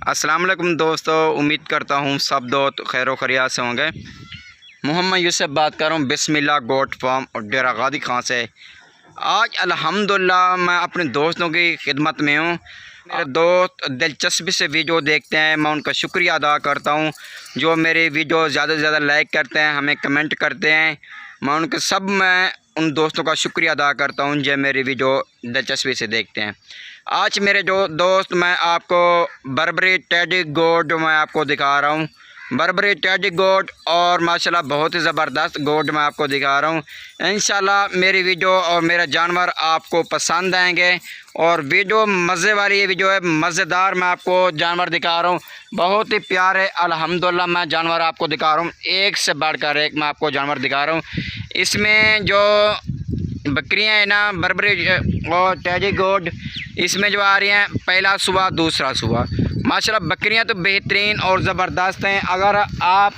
अस्सलाम वालेकुम दोस्तों, उम्मीद करता हूँ सब दोस्त खैर खैरियत से होंगे। मोहम्मद यूसुफ बात कर रहा हूँ बिस्मिल्लाह गोट फार्म और डेरा गादी खां से। आज अल्हम्दुलिल्लाह मैं अपने दोस्तों की खिदमत में हूँ। मेरे दोस्त दिलचस्पी से वीडियो देखते हैं, मैं उनका शुक्रिया अदा करता हूँ। जो मेरी वीडियो ज़्यादा से ज़्यादा लाइक करते हैं, हमें कमेंट करते हैं, मैं उन दोस्तों का शुक्रिया अदा करता हूँ जो मेरी वीडियो दिलचस्पी से देखते हैं। आज मेरे जो दोस्त मैं आपको बर्बरी टेडी गोट मैं आपको दिखा रहा हूँ। बर्बरी टेडी गोट और माशाल्लाह बहुत ही ज़बरदस्त गोट मैं आपको दिखा रहा हूँ। इंशाल्लाह मेरी वीडियो और मेरा जानवर आपको पसंद आएंगे और वीडियो मज़े वाली ये वीडियो है, मज़ेदार। मैं आपको जानवर दिखा रहा हूँ, बहुत ही प्यारे अल्हम्दुलिल्लाह मैं जानवर आपको दिखा रहा हूँ। एक से बढ़कर एक मैं आपको जानवर दिखा रहा हूँ। इसमें जो बकरियां हैं ना, बर्बरी और टेडी गोट, इसमें जो आ रही हैं पहला सुबह दूसरा सुबह। माशाल्लाह बकरियां तो बेहतरीन और ज़बरदस्त हैं। अगर आप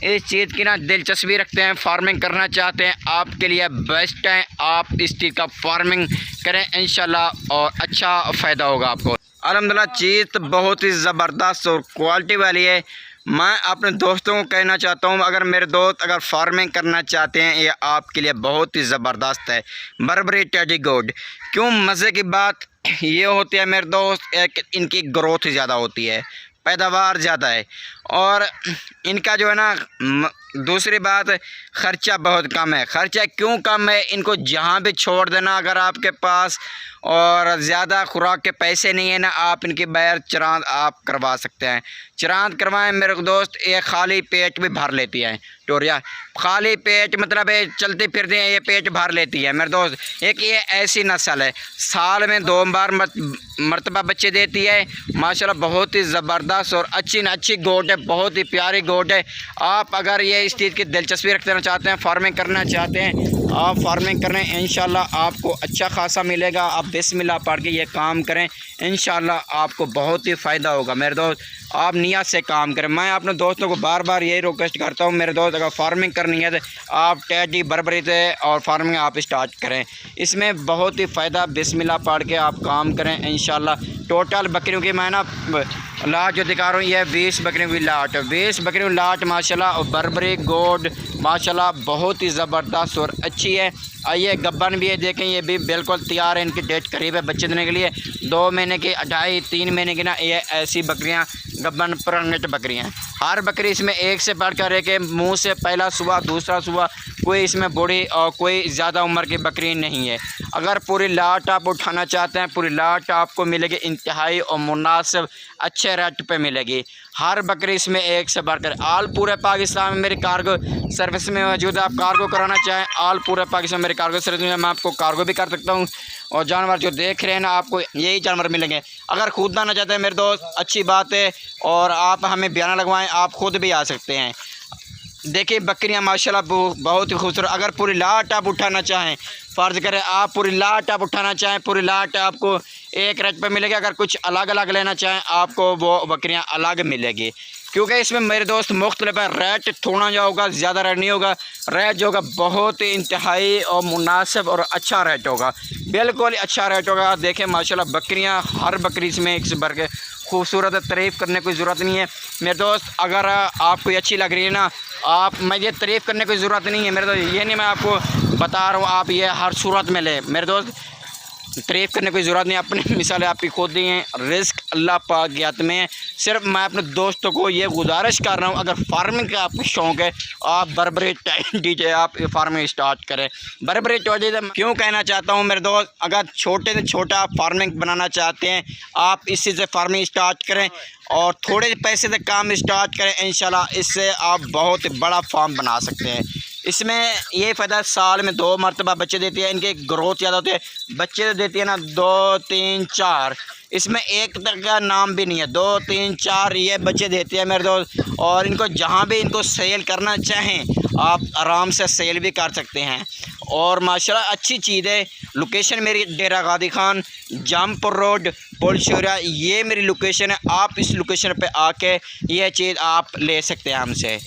इस चीज़ की ना दिलचस्पी रखते हैं, फार्मिंग करना चाहते हैं, आपके लिए बेस्ट है। आप इस चीज़ का फार्मिंग करें इंशाल्लाह और अच्छा फ़ायदा होगा आपको। अल्हम्दुलिल्लाह चीज़ तो बहुत ही ज़बरदस्त और क्वालिटी वाली है। मैं अपने दोस्तों को कहना चाहता हूँ, अगर मेरे दोस्त अगर फार्मिंग करना चाहते हैं, ये आपके लिए बहुत ही ज़बरदस्त है बर्बरी टेडी गोट। क्यों मज़े की बात ये होती है मेरे दोस्त, एक इनकी ग्रोथ ज़्यादा होती है, पैदावार ज़्यादा है और इनका जो है ना दूसरी बात, ख़र्चा बहुत कम है। ख़र्चा क्यों कम है? इनको जहाँ भी छोड़ देना, अगर आपके पास और ज़्यादा खुराक के पैसे नहीं है ना, आप इनकी बैर चरांद आप करवा सकते हैं। चरांद करवाएं मेरे दोस्त, ये खाली पेट भी भर लेती है। टोरिया खाली पेट मतलब है चलती फिरती है, ये पेट भर लेती है मेरे दोस्त। एक ये ऐसी नस्ल है, साल में 2 बार मरतबा बच्चे देती है। माशाल्लाह बहुत ही ज़बरदस्त और अच्छी गोट है, बहुत ही प्यारी गोट है। आप अगर ये इस चीज़ की दिलचस्पी रखना चाहते हैं, फार्मिंग करना चाहते हैं, आप फार्मिंग करें इंशाल्लाह आपको अच्छा खासा मिलेगा। आप बिस्मिल्लाह पढ़ के ये काम करें, इंशाल्लाह आपको बहुत ही फ़ायदा होगा मेरे दोस्त। आप नियत से काम करें। मैं अपने दोस्तों को बार बार यही रिक्वेस्ट करता हूँ, मेरे दोस्त अगर फार्मिंग करनी है तो आप टेडी बर्बरी से और फार्मिंग आप स्टार्ट करें। इसमें बहुत ही फ़ायदा, बिस्मिल्लाह पढ़ के आप काम करें इंशाल्लाह। टोटल बकरियों की मैं ना लाट जो दिखा रहा हूँ, ये 20 बकरियों की लाट, 20 बकरियों की लाट माशाल्लाह। और बर्बरी गोट माशाल्लाह बहुत ही ज़बरदस्त और अच्छी है। आइए गब्बन भी है, देखें ये भी बिल्कुल तैयार है, इनकी डेट करीब है बच्चे देने के लिए। 2 महीने की, 2.5-3 महीने की ना ये ऐसी बकरियां गब्बन प्रेग्नेंट बकरियां। हर बकरी इसमें एक से बढ़कर एक मुँह से पहला सुबह दूसरा सुबह, कोई इसमें बूढ़ी और कोई ज़्यादा उम्र की बकरी नहीं है। अगर पूरी लाट आप उठाना चाहते हैं, पूरी लाट आपको मिलेगी इंतहाई और मुनासिब अच्छे रेट पे मिलेगी। हर बकरी इसमें एक से बढ़कर। आल पूरे पाकिस्तान में मेरी कार्गो सर्विस में मौजूद है। आप कार्गो कराना चाहें, आल पूरे पाकिस्तान में मेरी कार्गो सर्विस में मैं आपको कार्गो भी कर सकता हूँ। और जानवर जो देख रहे हैं ना, आपको यही जानवर मिलेंगे। अगर खुद आना चाहते हैं मेरे दोस्त, अच्छी बात है, और आप हमें बयाना लगवाएं, आप खुद भी आ सकते हैं। देखिए बकरियां माशाल्लाह बहुत ही खूबसूरत। अगर पूरी लाट आप उठाना चाहें, फ़र्ज़ करें आप पूरी लाट आप उठाना चाहें, पूरी लाट आपको एक रेट पे मिलेगी। अगर कुछ अलग अलग लेना चाहें, आपको वो बकरियां अलग मिलेगी। क्योंकि इसमें मेरे दोस्त मुख्तलिफ है, रेट थोड़ा जो होगा, ज़्यादा रेट नहीं होगा। रेट जो होगा बहुत ही इंतहाई और मुनासिब और अच्छा रेट होगा, बिल्कुल अच्छा रेट होगा। देखें माशाल्लाह बकरियां, हर बकरी इसमें एक से बढ़ के खूबसूरत है, तारीफ़ करने की ज़रूरत नहीं है मेरे दोस्त। अगर आपको अच्छी लग रही है ना, आप मैं ये तारीफ़ करने की ज़रूरत नहीं है मेरे दोस्त। ये नहीं मैं आपको बता रहा हूँ आप ये हर सूरत में लें मेरे दोस्त, तारीफ़ करने की ज़रूरत नहीं। अपनी मिसालें आपकी खुद दी हैं, रिस्क अल्लाह पाक के हाथ में है। सिर्फ मैं अपने दोस्तों को ये गुजारिश कर रहा हूँ, अगर फार्मिंग का आपको शौक़ है, आप बर्बरी टेडी आप फार्मिंग स्टार्ट करें। बर्बरी टेडी क्यों कहना चाहता हूँ मेरे दोस्त, अगर छोटे से छोटा फार्मिंग बनाना चाहते हैं, आप इसी से फार्मिंग स्टार्ट करें और थोड़े पैसे से काम स्टार्ट करें। इंशाल्लाह इससे आप बहुत बड़ा फार्म बना सकते हैं। इसमें ये फ़ायदा, साल में 2 मरतबा बच्चे देती है, इनके ग्रोथ ज़्यादा होते हैं। बच्चे देती है ना 2, 3, 4, इसमें एक तक का नाम भी नहीं है, 2, 3, 4 ये बच्चे देती है मेरे दोस्त। और इनको जहाँ भी इनको सेल करना चाहें, आप आराम से सेल भी कर सकते हैं। और माशाल्लाह अच्छी चीज़ है। लोकेशन मेरी डेरा गादी खान, जामपुर रोड, पोलशोरा, ये मेरी लोकेशन है। आप इस लोकेशन पे आके ये चीज़ आप ले सकते हैं हमसे।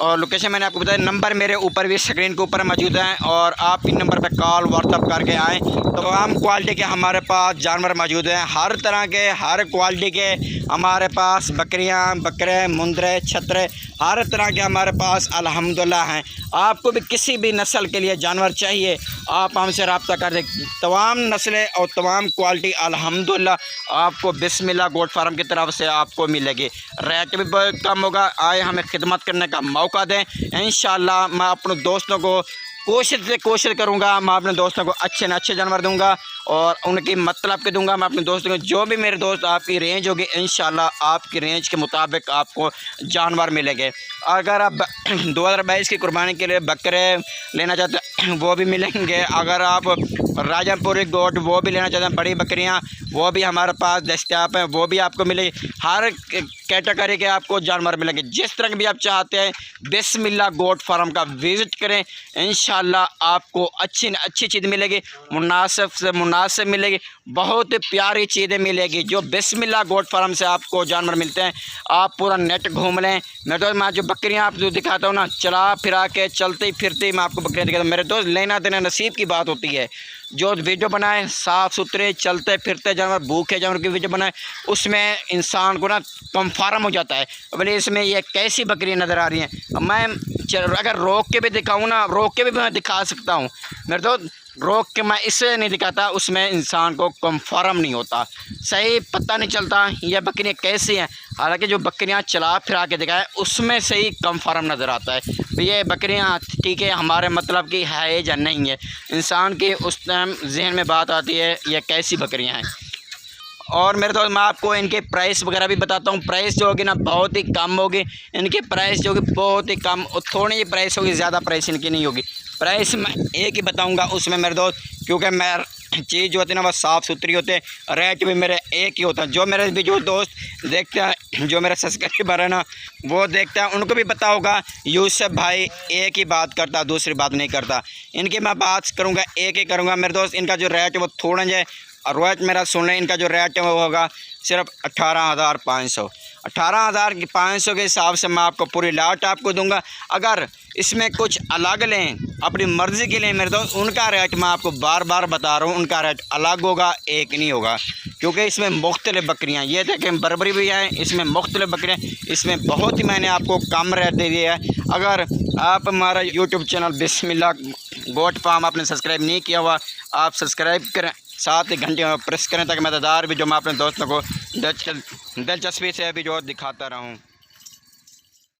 और लोकेशन मैंने आपको बताया, नंबर मेरे ऊपर भी स्क्रीन के ऊपर मौजूद हैं और आप इन नंबर पर कॉल व्हाट्सअप करके आएँ। तमाम क्वालिटी के हमारे पास जानवर मौजूद हैं, हर तरह के हर क्वालिटी के हमारे पास बकरियां, बकरे, मुंदरे, छतरे, हर तरह के हमारे पास अल्हम्दुलिल्लाह हैं। आपको भी किसी भी नस्ल के लिए जानवर चाहिए, आप हमसे रब्ता कर दें। तमाम नस्लें और तमाम क्वालिटी अल्हम्दुलिल्लाह आपको बिस्मिल्लाह गोट फार्म की तरफ से आपको मिलेगी। रेट भी बहुत कम होगा। आए हमें खिदमत करने का मौका दें। इंशाअल्लाह मैं अपने दोस्तों को कोशिश करूँगा, मैं अपने दोस्तों को अच्छे न अच्छे जानवर दूँगा और उनकी मतलब के दूँगा। मैं अपने दोस्तों को, जो भी मेरे दोस्त आपकी रेंज होगी, इंशाअल्लाह आपकी रेंज के मुताबिक आपको जानवर मिलेंगे। अगर आप 2022 की कुर्बानी के लिए बकरे लेना चाहते हैं वो भी मिलेंगे। अगर आप राजापुरी गोट वो भी लेना चाहते हैं, बड़ी बकरियां, वो भी हमारे पास दस्तियाब हैं, वो भी आपको मिलेगी। हर कैटेगरी के आपको जानवर मिलेंगे। जिस तरह के भी आप चाहते हैं, बिस्मिल्लाह गोट फार्म का विज़िट करें। इंशाअल्लाह आपको अच्छी चीज़ मिलेगी, मुनासिब से मुनासिब मिलेगी, बहुत प्यारी चीज़ें मिलेगी जो बिस्मिल्लाह गोट फार्म से आपको जानवर मिलते हैं। आप पूरा नेट घूम लें। मेरे दोस्त, मैं जो बकरियाँ आपको दिखाता हूँ ना, चला फिरा के चलती फिरती मैं आपको बकरियाँ दिखाता हूँ। मेरे दोस्त, लेना देना नसीब की बात होती है। जो वीडियो बनाए साफ़ सुथरे चलते फिरते जानवर, भूखे जानवर की वीडियो बनाए, उसमें इंसान को ना कंफर्म हो जाता है, बोले इसमें ये कैसी बकरियाँ नज़र आ रही हैं। मैं अगर रोक के भी दिखाऊँ ना, रोक के भी मैं दिखा सकता हूँ मेरे दोस्त, रोक के मैं इससे नहीं दिखाता, उसमें इंसान को कंफर्म नहीं होता, सही पता नहीं चलता ये बकरियाँ कैसी हैं। हालांकि जो बकरियाँ चला फिरा के दिखाए उसमें सही कंफर्म नज़र आता है भी ये बकरियाँ ठीक है, हमारे मतलब की है या नहीं है। इंसान की उस टाइम जहन में बात आती है ये कैसी बकरियाँ हैं। और मेरे दोस्त, मैं आपको इनके प्राइस वगैरह भी बताता हूँ। प्राइस जो होगी ना बहुत ही कम होगी, इनकी प्राइस जो होगी बहुत ही कम, और थोड़ी ही प्राइस होगी, ज़्यादा प्राइस इनकी नहीं होगी। प्राइस मैं एक ही बताऊँगा उसमें मेरे दोस्त, क्योंकि मैं चीज़ जो होती है ना वो साफ़ सुथरी होते हैं, रेट भी मेरे एक ही होता है। जो मेरे भी जो दोस्त देखते हैं, जो मेरे सब्सक्राइबर है ना वो देखते हैं, उनको भी पता होगा यूसुफ भाई एक ही बात करता, दूसरी बात नहीं करता। इनकी मैं बात करूँगा एक ही करूँगा मेरे दोस्त। इनका जो रेट है वो थोड़ा जाए और रेट मेरा सुन लें। इनका जो रेट है वो होगा सिर्फ 18,500। 18,500 के हिसाब से मैं आपको पूरी लाट आपको दूंगा। अगर इसमें कुछ अलग लें अपनी मर्ज़ी के लिए मेरे दोस्त, उनका रेट मैं आपको बार बार बता रहा हूँ, उनका रेट अलग होगा, एक नहीं होगा, क्योंकि इसमें मुख्तलिफ़ बकरियाँ, ये देखें बर्बरी भी हैं, इसमें मुख्तलिफ़ बकरियाँ, इसमें बहुत ही मैंने आपको कम रेट दे दिया है। अगर आप हमारा यूट्यूब चैनल बिस्मिल्लाह गोट फार्म आपने सब्सक्राइब नहीं किया हुआ, आप सब्सक्राइब करें, साथ ही घंटे में प्रेस करें, ताकि मददगार भी जो मैं अपने दोस्तों को दिलचस्पी से भी जो दिखाता रहूँ।